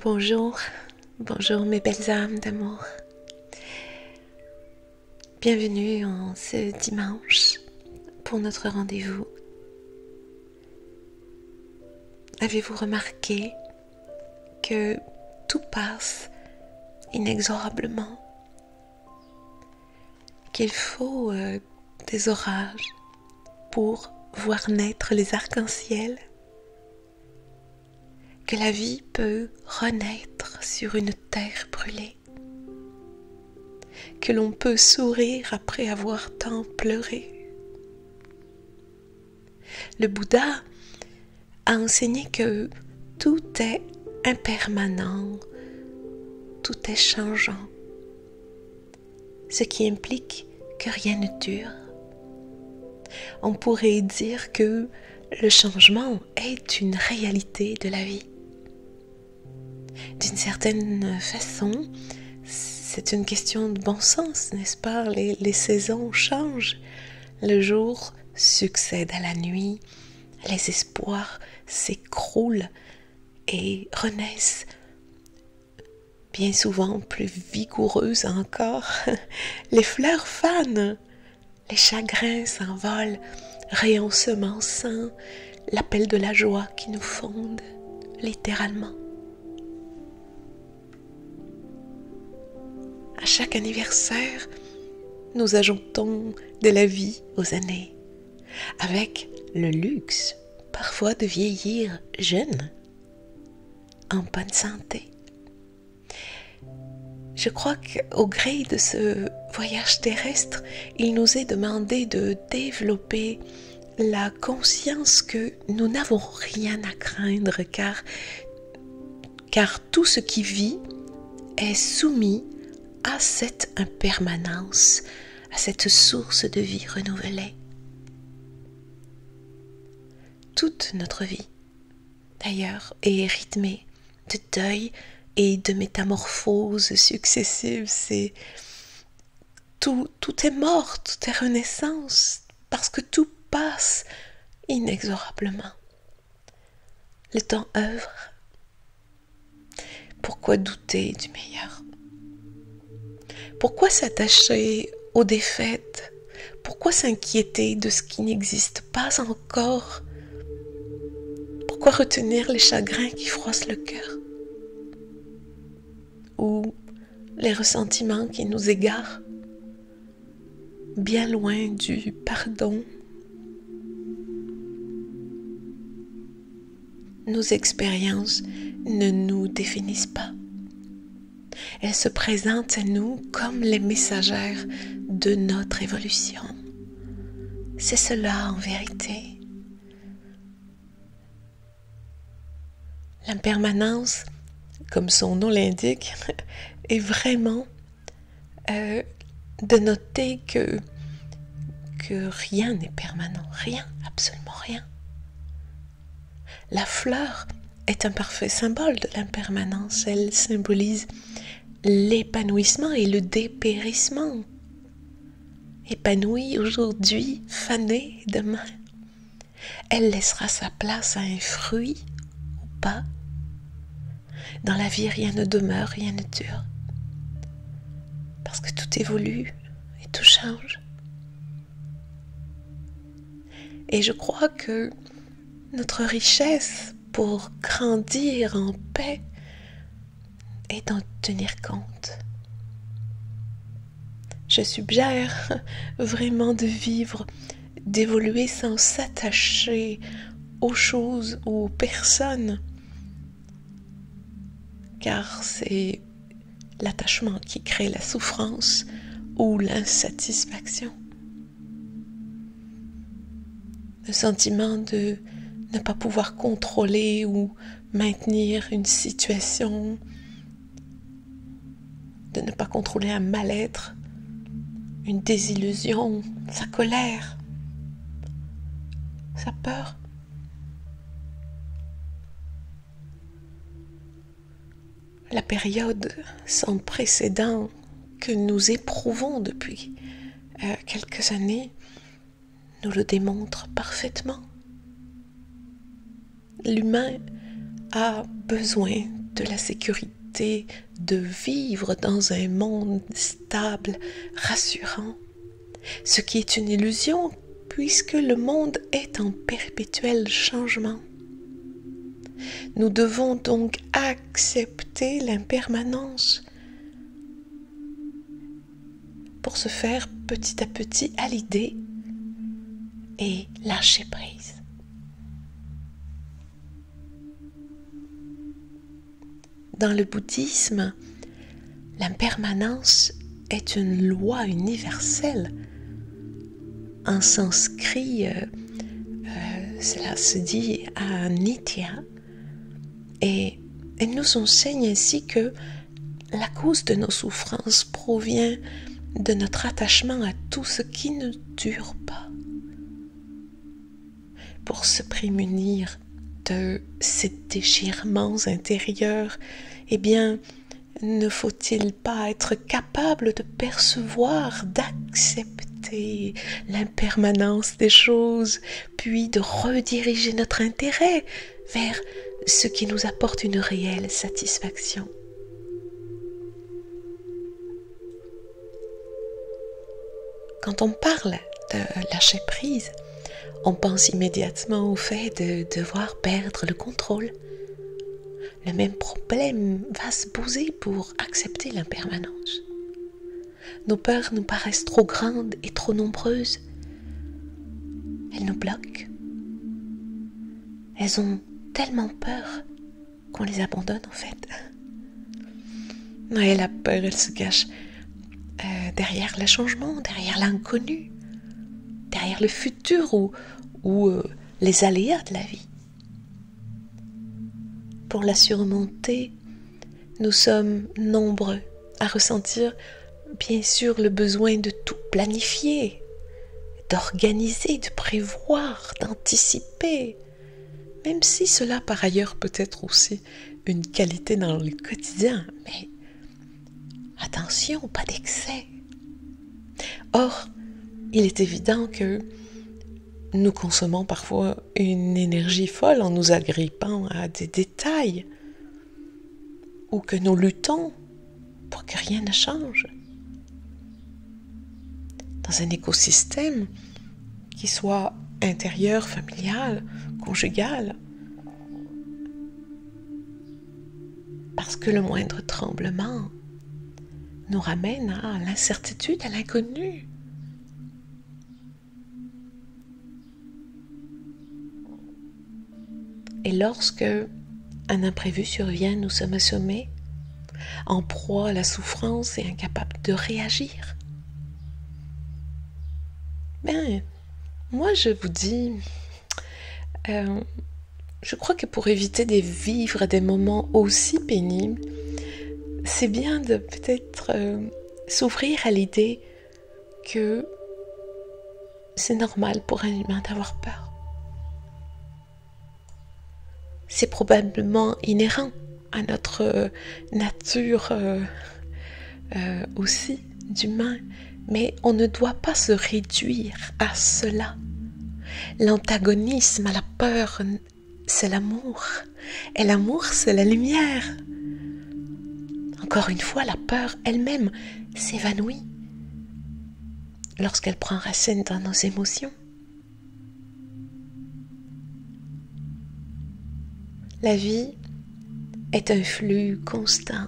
Bonjour, bonjour mes belles âmes d'amour. Bienvenue en ce dimanche pour notre rendez-vous. Avez-vous remarqué que tout passe inexorablement? Qu'il faut des orages pour voir naître les arcs-en-ciel? Que la vie peut renaître sur une terre brûlée, que l'on peut sourire après avoir tant pleuré. Le Bouddha a enseigné que tout est impermanent, tout est changeant, ce qui implique que rien ne dure. On pourrait dire que le changement est une réalité de la vie. D'une certaine façon, c'est une question de bon sens, n'est-ce pas? Les saisons changent. Le jour succède à la nuit. Les espoirs s'écroulent et renaissent, bien souvent plus vigoureuses encore. Les fleurs fanent, les chagrins s'envolent, réensemençant l'appel de la joie qui nous fonde, littéralement. À chaque anniversaire, nous ajoutons de la vie aux années, avec le luxe, parfois, de vieillir jeune, en bonne santé. Je crois qu'au gré de ce voyage terrestre, il nous est demandé de développer la conscience que nous n'avons rien à craindre, car tout ce qui vit est soumis à cette impermanence, à cette source de vie renouvelée. Toute notre vie, d'ailleurs, est rythmée de deuil et de métamorphoses successives. Tout est mort, tout est renaissance, parce que tout passe inexorablement. Le temps œuvre. Pourquoi douter du meilleur? Pourquoi s'attacher aux défaites? Pourquoi s'inquiéter de ce qui n'existe pas encore? Pourquoi retenir les chagrins qui froissent le cœur? Ou les ressentiments qui nous égarent, bien loin du pardon? Nos expériences ne nous définissent pas. Elles se présentent à nous comme les messagères de notre évolution. C'est cela en vérité. L'impermanence, comme son nom l'indique, est vraiment de noter que rien n'est permanent, rien, absolument rien. La fleur est un parfait symbole de l'impermanence. Elle symbolise l'épanouissement et le dépérissement. Épanouie aujourd'hui, fanée demain. Elle laissera sa place à un fruit ou pas. Dans la vie, rien ne demeure, rien ne dure. Parce que tout évolue et tout change. Et je crois que notre richesse pour grandir en paix est d'en tenir compte. Je suggère vraiment de vivre, d'évoluer sans s'attacher aux choses ou aux personnes, car c'est l'attachement qui crée la souffrance ou l'insatisfaction. Le sentiment de ne pas pouvoir contrôler ou maintenir une situation, de ne pas contrôler un mal-être, une désillusion, sa colère, sa peur. La période sans précédent que nous éprouvons depuis quelques années nous le démontre parfaitement. L'humain a besoin de la sécurité, de vivre dans un monde stable, rassurant, ce qui est une illusion puisque le monde est en perpétuel changement. Nous devons donc accepter l'impermanence pour se faire petit à petit à l'idée et lâcher prise. Dans le bouddhisme, l'impermanence est une loi universelle. En sanskrit, cela se dit nitya, et elle nous enseigne ainsi que la cause de nos souffrances provient de notre attachement à tout ce qui ne dure pas. Pour se prémunir de ces déchirements intérieurs, eh bien, ne faut-il pas être capable de percevoir, d'accepter l'impermanence des choses, puis de rediriger notre intérêt vers ce qui nous apporte une réelle satisfaction? Quand on parle de lâcher prise, on pense immédiatement au fait de devoir perdre le contrôle. Le même problème va se poser pour accepter l'impermanence. Nos peurs nous paraissent trop grandes et trop nombreuses. Elles nous bloquent. Elles ont tellement peur qu'on les abandonne en fait. Et la peur, elle se cache derrière le changement, derrière l'inconnu, derrière le futur ou les aléas de la vie. Pour la surmonter, nous sommes nombreux à ressentir bien sûr le besoin de tout planifier, d'organiser, de prévoir, d'anticiper, même si cela par ailleurs peut être aussi une qualité dans le quotidien, mais attention, pas d'excès. Or, il est évident que nous consommons parfois une énergie folle en nous agrippant à des détails ou que nous luttons pour que rien ne change. Dans un écosystème qui soit intérieur, familial, conjugal, parce que le moindre tremblement nous ramène à l'incertitude, à l'inconnu. Et lorsque un imprévu survient, nous sommes assommés, en proie à la souffrance et incapables de réagir. Ben, moi je vous dis, je crois que pour éviter de vivre des moments aussi pénibles, c'est bien de peut-être s'ouvrir à l'idée que c'est normal pour un humain d'avoir peur. C'est probablement inhérent à notre nature aussi d'humain, mais on ne doit pas se réduire à cela. L'antagonisme à la peur, c'est l'amour, et l'amour, c'est la lumière. Encore une fois, la peur elle-même s'évanouit lorsqu'elle prend racine dans nos émotions. La vie est un flux constant.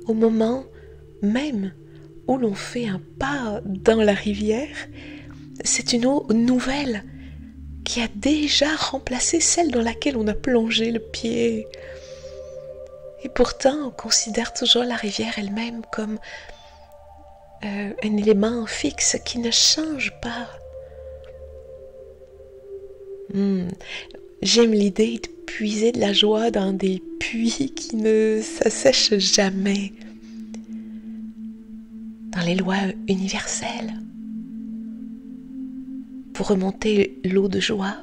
Au moment même où l'on fait un pas dans la rivière, c'est une eau nouvelle qui a déjà remplacé celle dans laquelle on a plongé le pied. Et pourtant, on considère toujours la rivière elle-même comme un élément fixe qui ne change pas. J'aime l'idée de puiser de la joie dans des puits qui ne s'assèchent jamais. Dans les lois universelles. Pour remonter l'eau de joie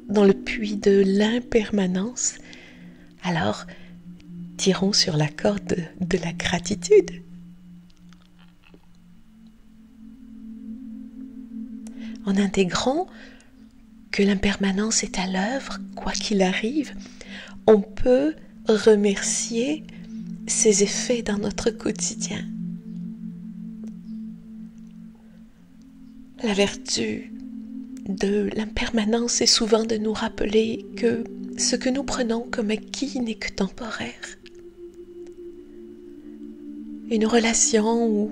dans le puits de l'impermanence, alors tirons sur la corde de la gratitude. En intégrant que l'impermanence est à l'œuvre, quoi qu'il arrive, on peut remercier ses effets dans notre quotidien. La vertu de l'impermanence est souvent de nous rappeler que ce que nous prenons comme acquis n'est que temporaire. Une relation ou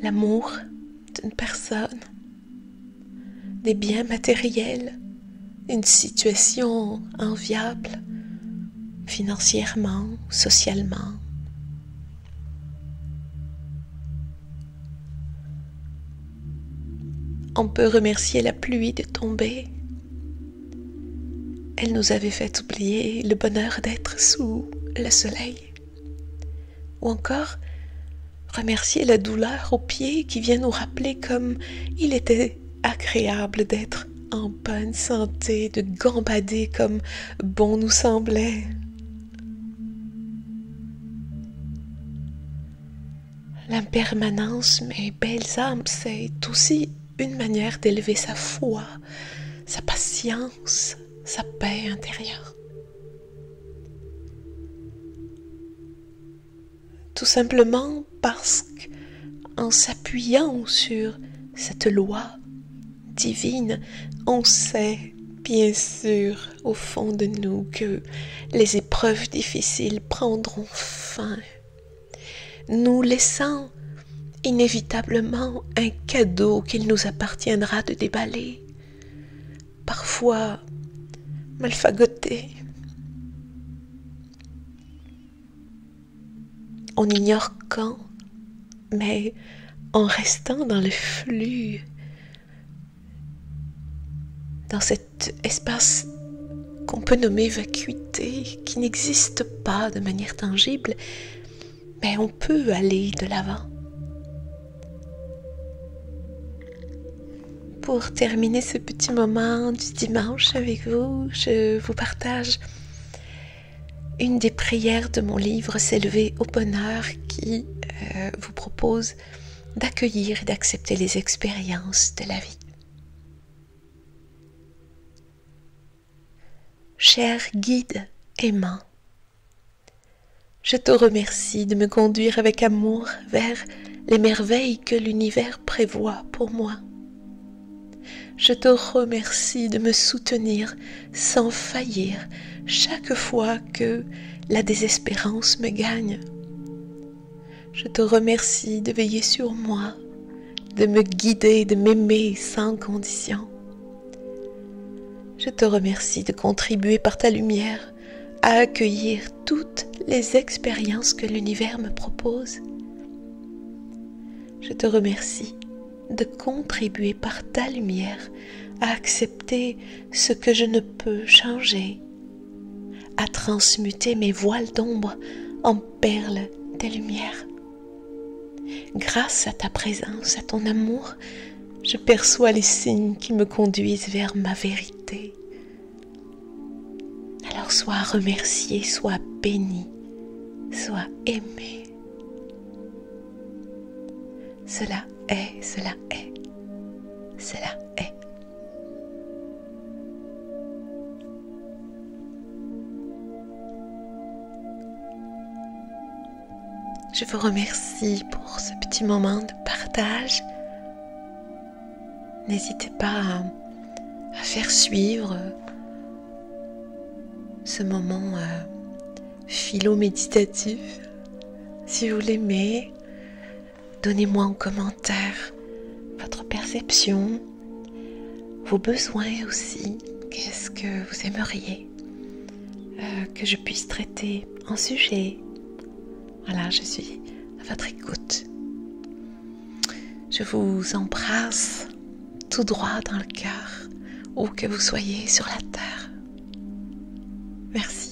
l'amour d'une personne, des biens matériels, une situation enviable, financièrement, socialement. On peut remercier la pluie de tomber. Elle nous avait fait oublier le bonheur d'être sous le soleil. Ou encore, remercier la douleur aux pieds qui vient nous rappeler comme il était agréable d'être en bonne santé, de gambader comme bon nous semblait. L'impermanence, mes belles âmes, c'est aussi une manière d'élever sa foi, sa patience, sa paix intérieure. Tout simplement parce qu'en s'appuyant sur cette loi divine, on sait bien sûr au fond de nous que les épreuves difficiles prendront fin, nous laissant inévitablement un cadeau qu'il nous appartiendra de déballer, parfois malfagoté. On ignore quand, mais en restant dans le flux, dans cet espace qu'on peut nommer vacuité, qui n'existe pas de manière tangible, mais on peut aller de l'avant. Pour terminer ce petit moment du dimanche avec vous, je vous partage une des prières de mon livre « S'élever au bonheur » qui vous propose d'accueillir et d'accepter les expériences de la vie. Cher guide aimant, je te remercie de me conduire avec amour vers les merveilles que l'univers prévoit pour moi. Je te remercie de me soutenir sans faillir chaque fois que la désespérance me gagne. Je te remercie de veiller sur moi, de me guider, de m'aimer sans condition. Je te remercie de contribuer par ta lumière à accueillir toutes les expériences que l'univers me propose. Je te remercie de contribuer par ta lumière à accepter ce que je ne peux changer, à transmuter mes voiles d'ombre en perles de lumière. Grâce à ta présence, à ton amour, je perçois les signes qui me conduisent vers ma vérité. Alors sois remercié, sois béni, sois aimé. Cela est, cela est, cela est. Je vous remercie pour ce petit moment de partage. N'hésitez pas à faire suivre ce moment philo-méditatif. Si vous l'aimez, donnez-moi en commentaire votre perception, vos besoins aussi. Qu'est-ce que vous aimeriez que je puisse traiter en sujet? Voilà, je suis à votre écoute. Je vous embrasse tout droit dans le cœur, où que vous soyez sur la terre. Merci.